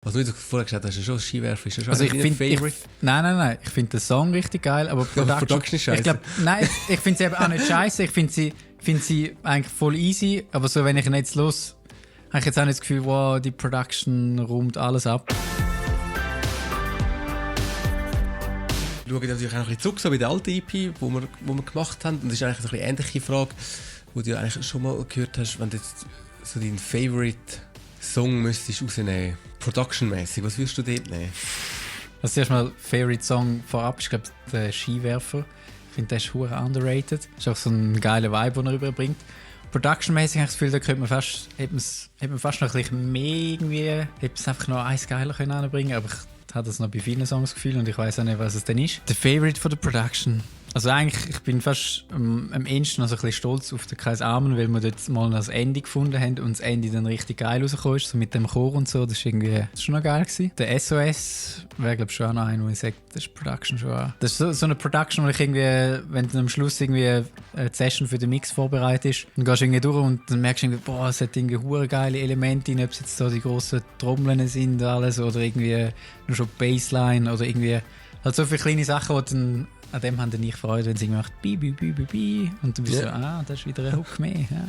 Was du vorher gesagt hast, ist schon Skiwerfer, ist schon Also ich ein finde, Favorite. Nein. Ich finde den Song richtig geil, aber Production ist scheiße. Ich finde sie eben auch nicht scheiße. Ich finde sie eigentlich voll easy, aber so, wenn ich ihn jetzt los, habe ich jetzt auch nicht das Gefühl, wow, die Production räumt alles ab. Wir schauen natürlich auch ein bisschen zurück, so wie der alte EP, wo wir gemacht haben. Und das ist eigentlich eine ähnliche Frage, die du eigentlich schon mal gehört hast, wenn du jetzt so deinen Favorite-Song müsstest rausnehmen. Production-mäßig, was würdest du dort nehmen? Also zuerst mal Favorite Song vorab, ich glaube der Skiwerfer. Ich finde, der ist hure underrated. Das ist auch so ein geiler Vibe, den er rüberbringt. Production-mäßig habe ich das Gefühl, da könnte man fast noch ein bisschen mehr irgendwie, hätte es einfach noch eins geiler können, aber ich habe das noch bei vielen Songs Gefühl und ich weiß auch nicht, was es denn ist. Der Favorite von der Production. Also eigentlich, ich bin fast am ehesten noch so ein bisschen stolz auf den Kreis Amen, weil wir dort mal das Ende gefunden haben und das Ende dann richtig geil rausgekommen ist, so mit dem Chor und so, das ist schon noch geil gewesen. Der SOS wäre glaube ich schon auch noch ein, wo ich sage, das ist Production schon. Das ist so eine Production, wo ich irgendwie, wenn du am Schluss irgendwie eine Session für den Mix vorbereitet ist, dann gehst du irgendwie durch und dann merkst du irgendwie, boah, es hat irgendwie hure geile Elemente drin, ob es jetzt so die grossen Trommeln sind alles oder irgendwie nur schon Bassline oder irgendwie halt so viele kleine Sachen, die dann an dem haben dann nicht Freude, wenn sie macht bi bi bi bi bi und du bist so, das ist wieder ein Hook mehr. Ja.